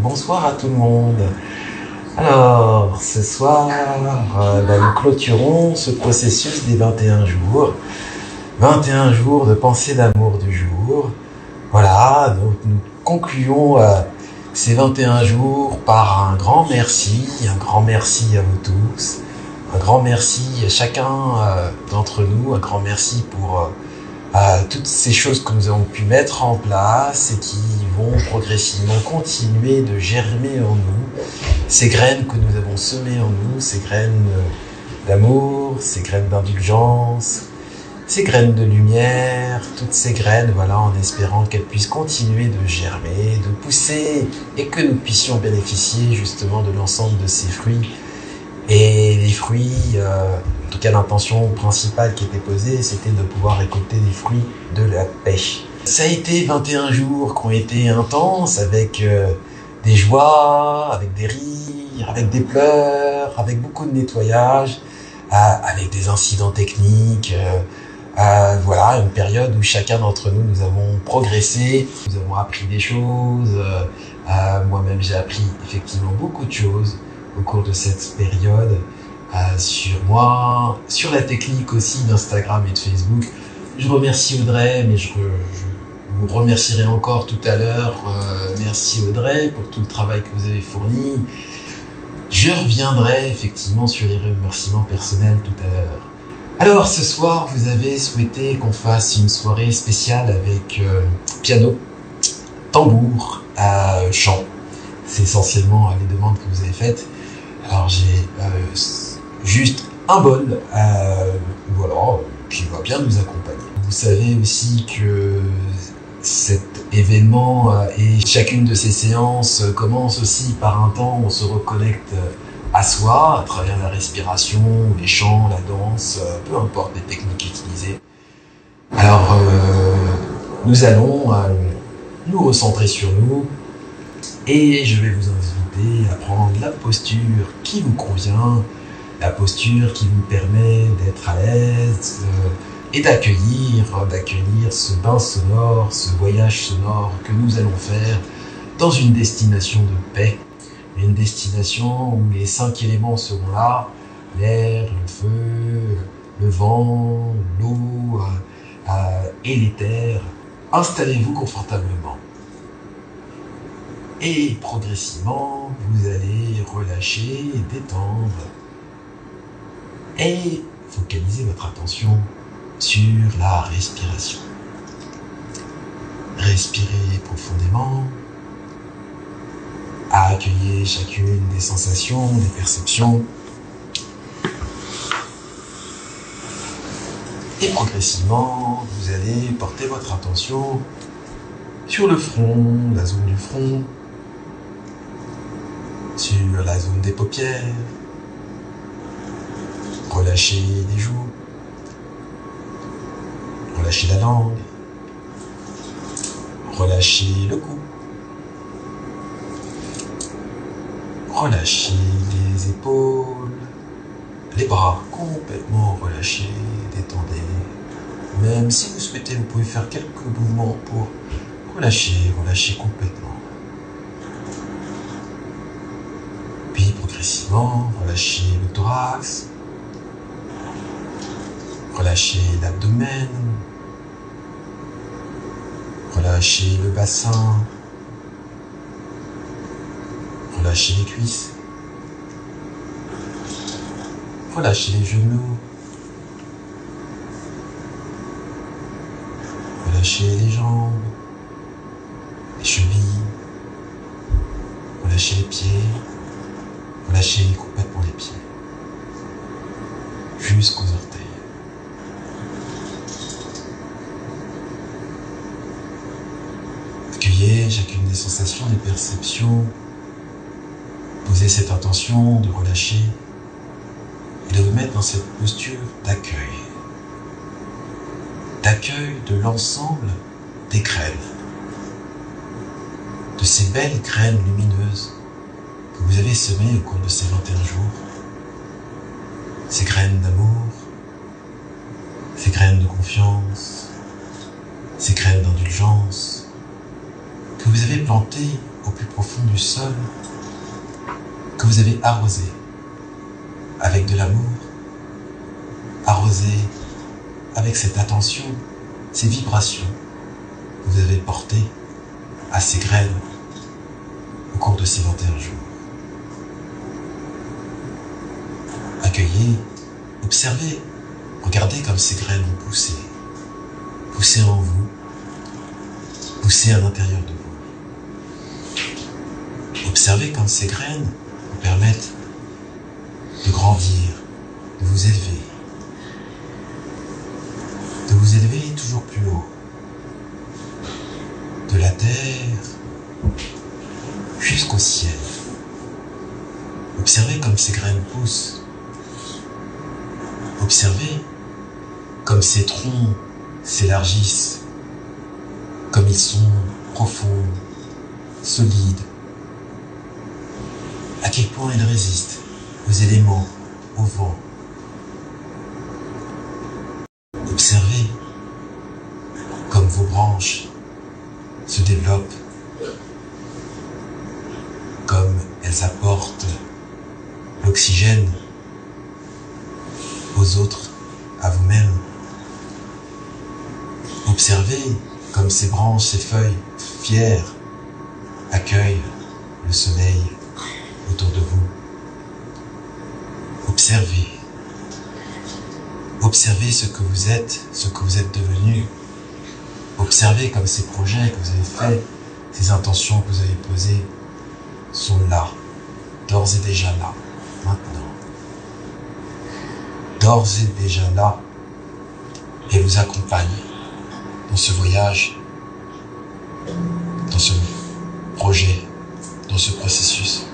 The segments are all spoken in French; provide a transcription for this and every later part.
Bonsoir à tout le monde. Alors, ce soir, nous clôturons ce processus des 21 jours. 21 jours de pensée d'amour du jour. Voilà, donc nous concluons ces 21 jours par un grand merci à vous tous, un grand merci à chacun d'entre nous, un grand merci pour toutes ces choses que nous avons pu mettre en place et qui vont progressivement continuer de germer en nous, ces graines que nous avons semées en nous, ces graines d'amour, ces graines d'indulgence, ces graines de lumière, toutes ces graines, voilà, en espérant qu'elles puissent continuer de germer, de pousser, et que nous puissions bénéficier justement de l'ensemble de ces fruits. Et les fruits, en tout cas l'intention principale qui était posée, c'était de pouvoir récolter les fruits de la paix. Ça a été 21 jours qui ont été intenses, avec des joies, avec des rires, avec des pleurs, avec beaucoup de nettoyage, avec des incidents techniques, voilà, une période où chacun d'entre nous, nous avons progressé, nous avons appris des choses, moi-même j'ai appris effectivement beaucoup de choses au cours de cette période, sur moi, sur la technique aussi d'Instagram et de Facebook. Je remercie Audrey, mais je vous remercierai encore tout à l'heure. Merci Audrey pour tout le travail que vous avez fourni. Je reviendrai effectivement sur les remerciements personnels tout à l'heure. Alors ce soir, vous avez souhaité qu'on fasse une soirée spéciale avec piano, tambour, chant. C'est essentiellement les demandes que vous avez faites. Alors j'ai juste un bol, voilà, qui va bien nous accompagner. Vous savez aussi que cet événement et chacune de ces séances commence aussi par un temps où on se reconnecte à soi, à travers la respiration, les chants, la danse, peu importe les techniques utilisées. Alors, nous allons nous recentrer sur nous et je vais vous inviter à prendre la posture qui vous convient, la posture qui vous permet d'être à l'aise et d'accueillir ce bain sonore, ce voyage sonore que nous allons faire dans une destination de paix. Une destination où les 5 éléments seront là, l'air, le feu, le vent, l'eau et l'éther. Installez-vous confortablement. Et progressivement, vous allez relâcher, détendre et focaliser votre attention sur la respiration. Respirez profondément. Accueillez chacune des sensations, des perceptions. Et progressivement, vous allez porter votre attention sur le front, la zone du front, sur la zone des paupières. Relâchez les joues. Relâchez la langue. Relâchez le cou. Relâchez les épaules, les bras complètement relâchés, détendez. Même si vous souhaitez, vous pouvez faire quelques mouvements pour relâcher complètement. Puis progressivement, relâchez le thorax, relâchez l'abdomen, relâchez le bassin, relâchez les cuisses, relâchez les genoux, relâchez les jambes, les chevilles, relâchez les pieds, relâchez complètement les pieds, jusqu'aux orteils. Accueillez chacune des sensations, des perceptions. Posez cette intention de relâcher et de vous mettre dans cette posture d'accueil. D'accueil de l'ensemble des graines. De ces belles graines lumineuses que vous avez semées au cours de ces 21 jours, ces graines d'amour, ces graines de confiance, ces graines d'indulgence, que vous avez plantées au plus profond du sol, que vous avez arrosées avec de l'amour, arrosées avec cette attention, ces vibrations que vous avez portées à ces graines au cours de ces 21 jours. Accueillez, observez, regardez comme ces graines ont poussé, poussé en vous, poussé à l'intérieur de vous. Observez comme ces graines vous permettent de grandir, de vous élever toujours plus haut, de la terre jusqu'au ciel. Observez comme ces graines poussent. Observez comme ces troncs s'élargissent, comme ils sont profonds, solides, à quel point ils résistent aux éléments, au vent. Observez comme vos branches se développent, comme elles apportent l'oxygène aux autres, à vous-même. Observez comme ces branches, ces feuilles, fières, accueillent le soleil autour de vous. Observez. Observez ce que vous êtes devenu. Observez comme ces projets que vous avez faits, ces intentions que vous avez posées sont là, d'ores et déjà là, maintenant. D'ores et déjà là, et vous accompagne dans ce voyage, dans ce projet, dans ce processus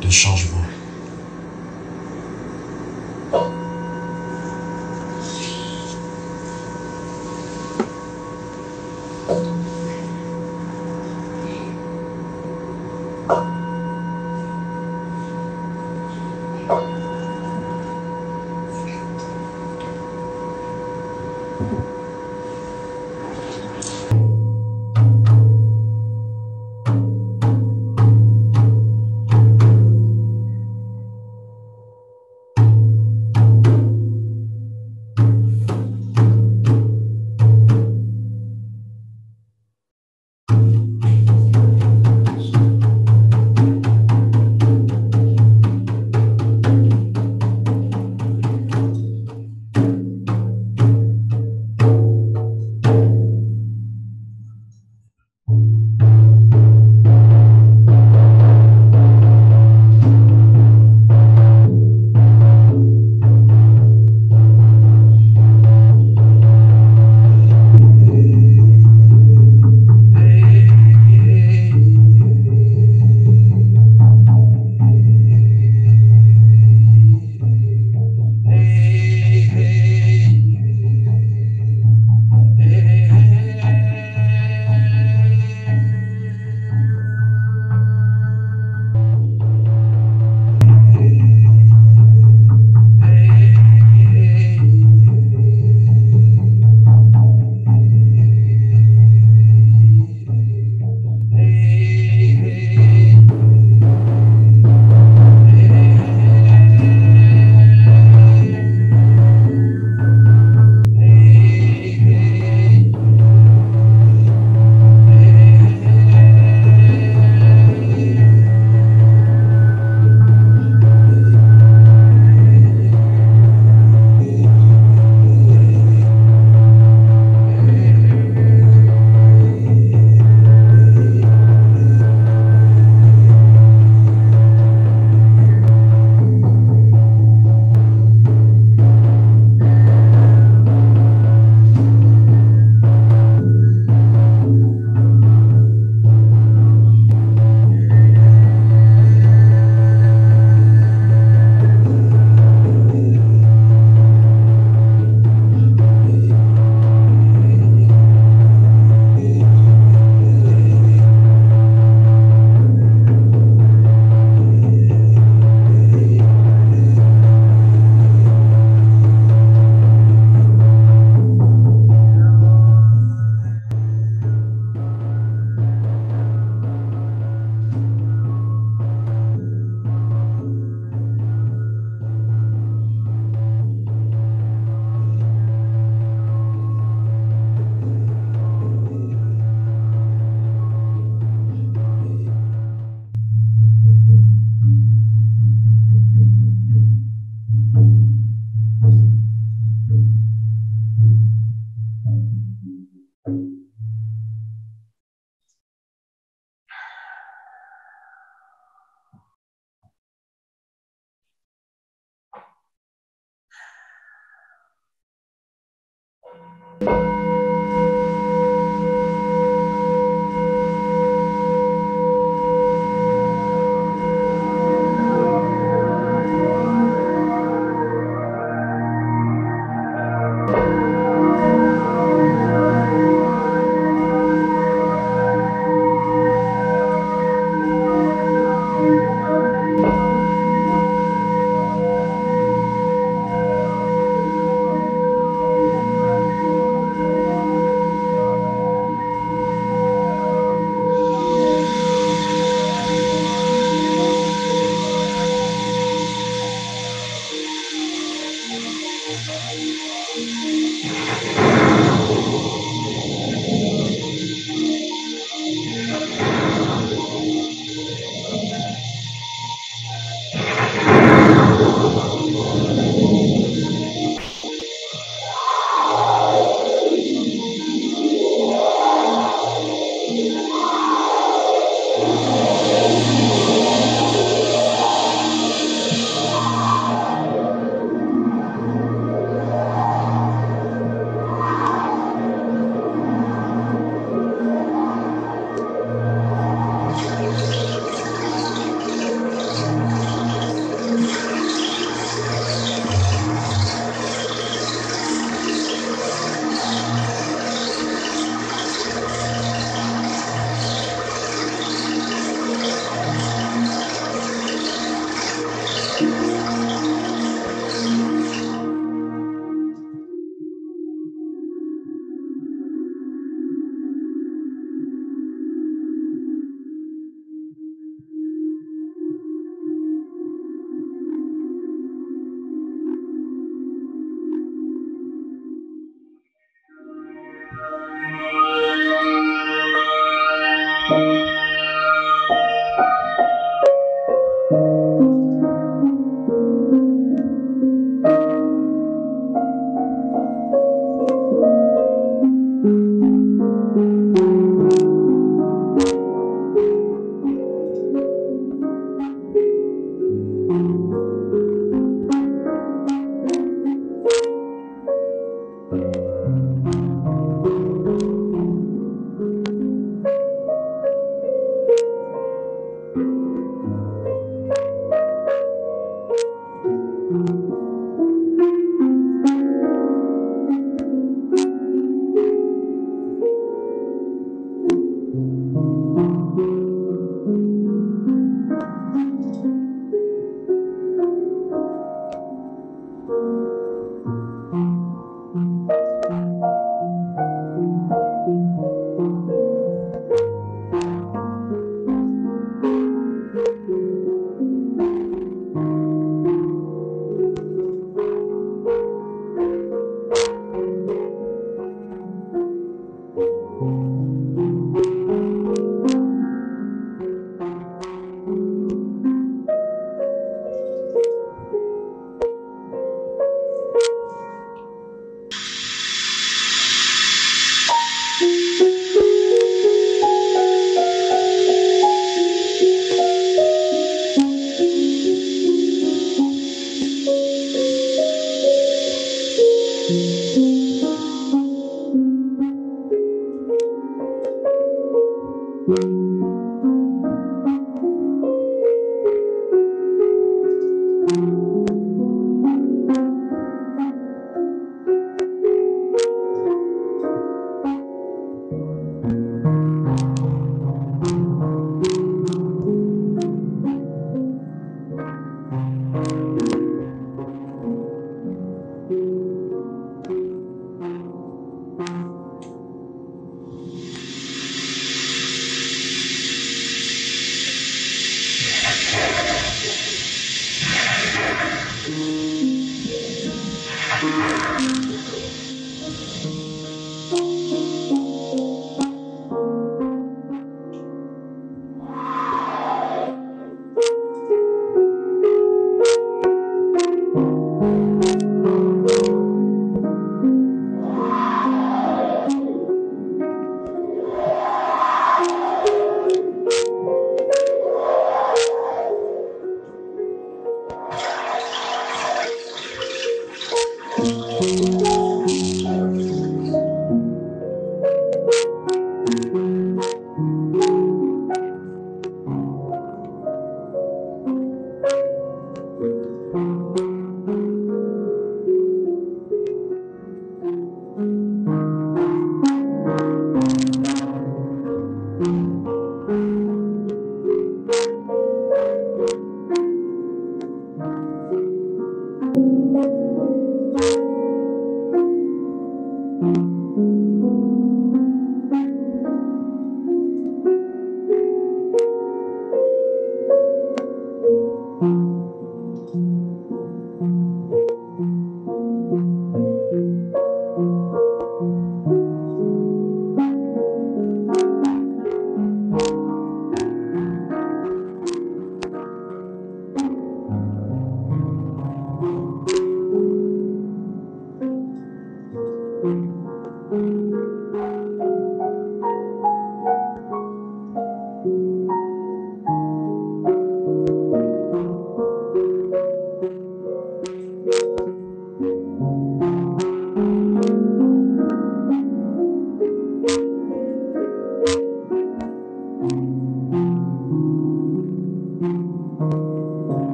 de changement.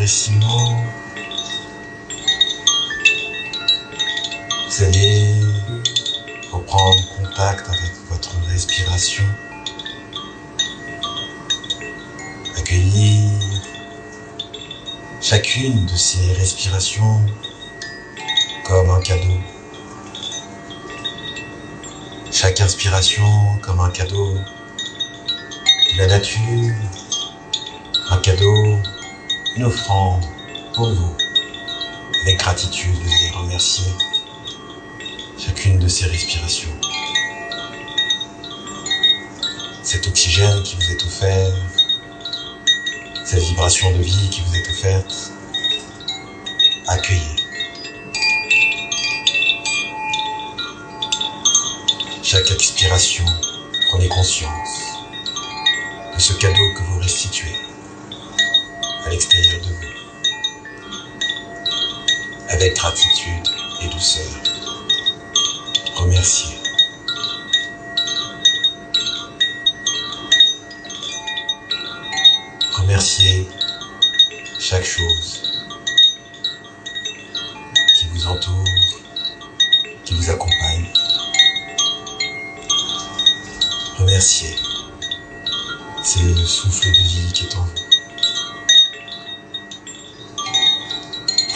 progressivement, vous allez reprendre contact avec votre respiration, accueillir chacune de ces respirations comme un cadeau. Chaque inspiration comme un cadeau de la nature, un cadeau, une offrande pour vous. Avec gratitude, vous allez remercier chacune de ces respirations. Cet oxygène qui vous est offert, cette vibration de vie qui vous est offerte. Accueillez. Chaque expiration, prenez conscience de ce cadeau que vous restituez à l'extérieur de vous. Avec gratitude et douceur. Remerciez. Remerciez chaque chose qui vous entoure, qui vous accompagne. Remerciez. C'est le souffle de vie qui est en vous.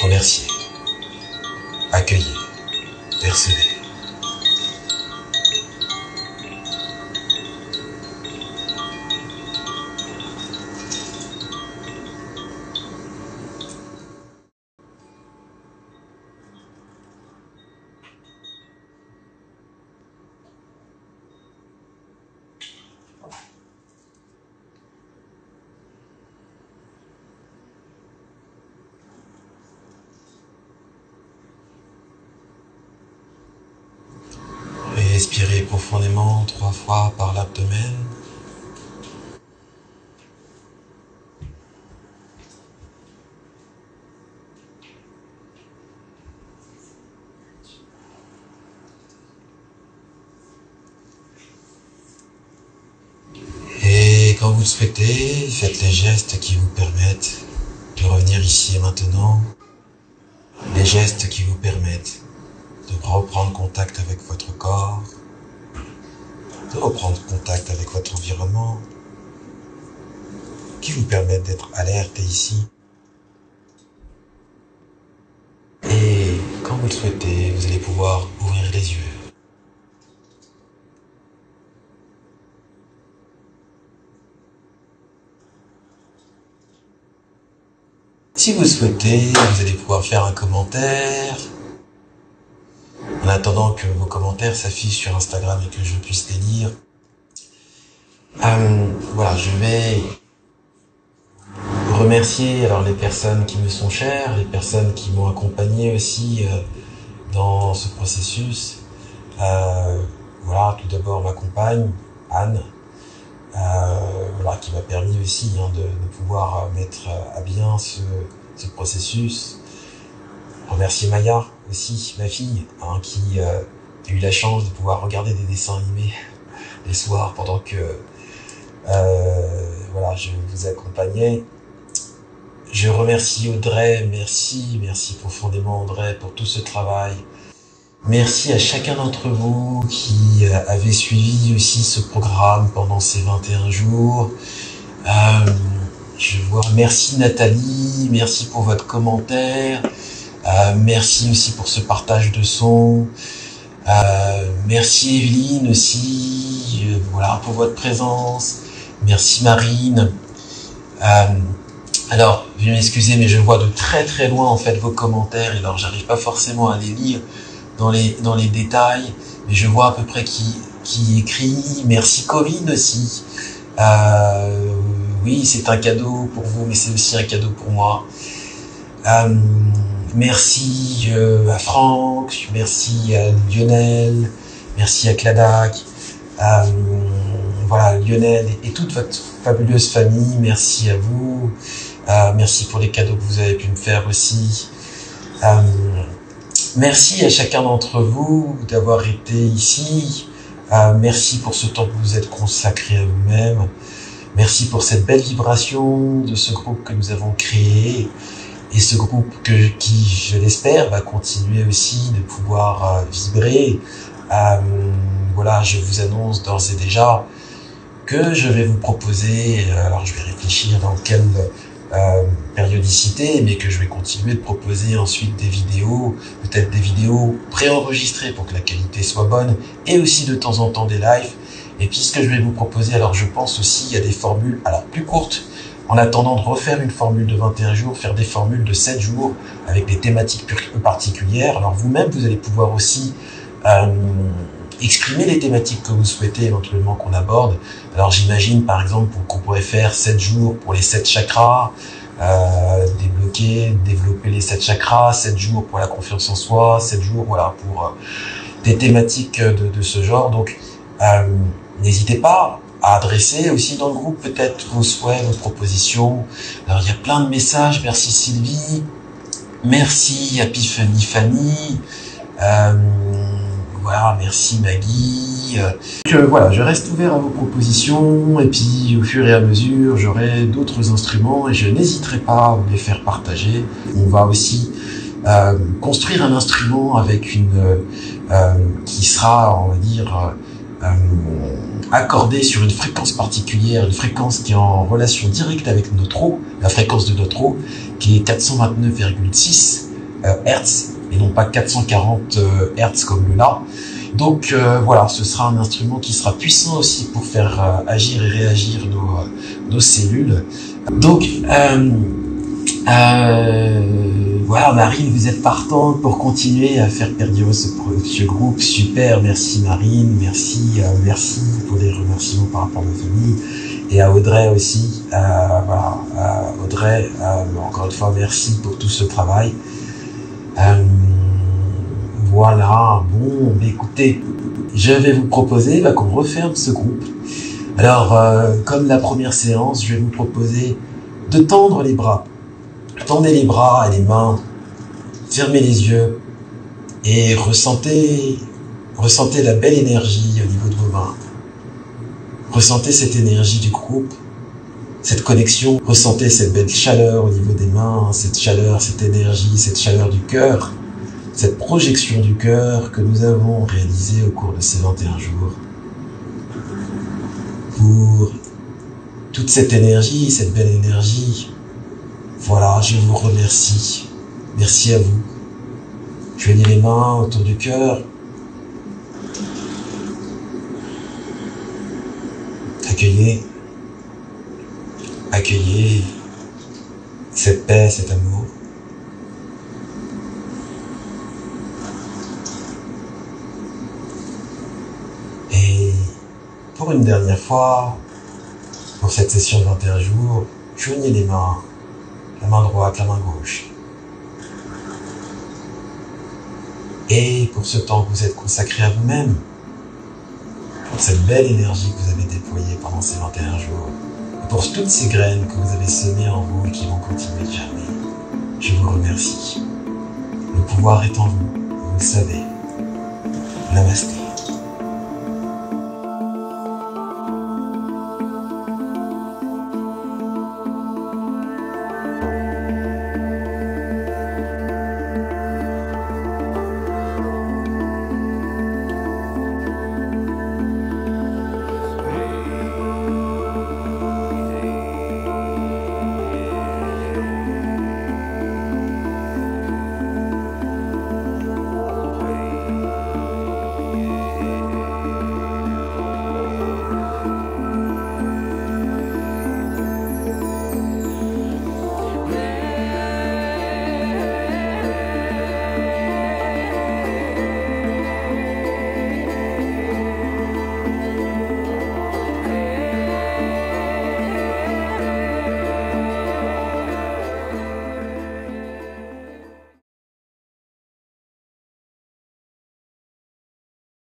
Remerciez. Accueillez. Percevez. Expirez profondément 3 fois par l'abdomen. Et quand vous le souhaitez, faites les gestes qui vous permettent de revenir ici et maintenant. Les gestes qui vous permettent de reprendre contact avec votre corps, de reprendre contact avec votre environnement, qui vous permettent d'être alerte ici. Et quand vous le souhaitez, vous allez pouvoir ouvrir les yeux. Si vous le souhaitez, vous allez pouvoir faire un commentaire. En attendant que vos commentaires s'affichent sur Instagram et que je puisse les lire. Voilà, je vais remercier alors les personnes qui me sont chères, les personnes qui m'ont accompagné aussi dans ce processus. Voilà, tout d'abord ma compagne, Anne, voilà, qui m'a permis aussi de pouvoir mettre à bien ce processus. Remercier Maya aussi, ma fille, qui a eu la chance de pouvoir regarder des dessins animés les soirs pendant que voilà, je vous accompagnais. Je remercie Audrey, merci profondément Audrey pour tout ce travail. Merci à chacun d'entre vous qui avez suivi aussi ce programme pendant ces 21 jours. Je vous remercie Nathalie, merci pour votre commentaire. Merci aussi pour ce partage de son. Merci Evelyne aussi, voilà, pour votre présence. Merci Marine. Alors, veuillez m'excuser, mais je vois de très loin en fait vos commentaires, et alors j'arrive pas forcément à les lire dans les détails, mais je vois à peu près qui écrit. Merci Corinne aussi. Oui, c'est un cadeau pour vous, mais c'est aussi un cadeau pour moi. Merci à Franck, merci à Lionel, merci à Cladac, voilà, Lionel et toute votre fabuleuse famille, merci à vous, merci pour les cadeaux que vous avez pu me faire aussi. Merci à chacun d'entre vous d'avoir été ici, merci pour ce temps que vous êtes consacré à vous-même, merci pour cette belle vibration de ce groupe que nous avons créé. Et ce groupe qui, je l'espère, va continuer aussi de pouvoir vibrer. Voilà, je vous annonce d'ores et déjà que je vais vous proposer, alors je vais réfléchir dans quelle périodicité, mais que je vais continuer de proposer ensuite des vidéos, peut-être des vidéos préenregistrées pour que la qualité soit bonne, et aussi de temps en temps des lives. Et puis ce que je vais vous proposer, alors je pense aussi à des formules alors plus courtes, en attendant de refaire une formule de 21 jours, faire des formules de 7 jours avec des thématiques particulières. Alors vous-même, vous allez pouvoir aussi exprimer les thématiques que vous souhaitez éventuellement qu'on aborde. Alors j'imagine par exemple qu'on pourrait faire 7 jours pour les 7 chakras, développer les 7 chakras, 7 jours pour la confiance en soi, 7 jours voilà, pour des thématiques de ce genre. Donc n'hésitez pas à adresser aussi dans le groupe peut-être vos souhaits, vos propositions. Alors il y a plein de messages, merci Sylvie, merci Happy Funny Fanny, voilà, merci Maggie. Voilà, je reste ouvert à vos propositions et puis au fur et à mesure, j'aurai d'autres instruments et je n'hésiterai pas à vous les faire partager. On va aussi construire un instrument avec qui sera, on va dire, accordé sur une fréquence particulière, une fréquence qui est en relation directe avec notre eau, la fréquence de notre eau, qui est 429,6 Hz. Et non pas 440 Hz comme le La. Donc voilà, ce sera un instrument qui sera puissant aussi pour faire agir et réagir nos cellules. Donc voilà, Marine, vous êtes partante pour continuer à faire perdurer ce groupe. Super, merci Marine, merci pour les remerciements par rapport à ma famille. Et à Audrey aussi, voilà, Audrey, encore une fois, merci pour tout ce travail. Voilà, bon, écoutez, je vais vous proposer qu'on referme ce groupe. Alors, comme la première séance, je vais vous proposer de tendre les bras. Tendez les bras et les mains, fermez les yeux et ressentez la belle énergie au niveau de vos mains. Ressentez cette énergie du groupe, cette connexion, ressentez cette belle chaleur au niveau des mains, cette chaleur, cette énergie, cette chaleur du cœur, cette projection du cœur que nous avons réalisée au cours de ces 21 jours. Pour toute cette énergie, cette belle énergie, voilà, je vous remercie. Merci à vous. Joignez les mains autour du cœur. Accueillez cette paix, cet amour. Et pour une dernière fois, pour cette session de 21 jours, joignez les mains, la main droite, la main gauche. Et pour ce temps que vous êtes consacré à vous-même, pour cette belle énergie que vous avez déployée pendant ces 21 jours, et pour toutes ces graines que vous avez semées en vous et qui vont continuer de germer, je vous remercie. Le pouvoir est en vous, vous le savez. Namasté.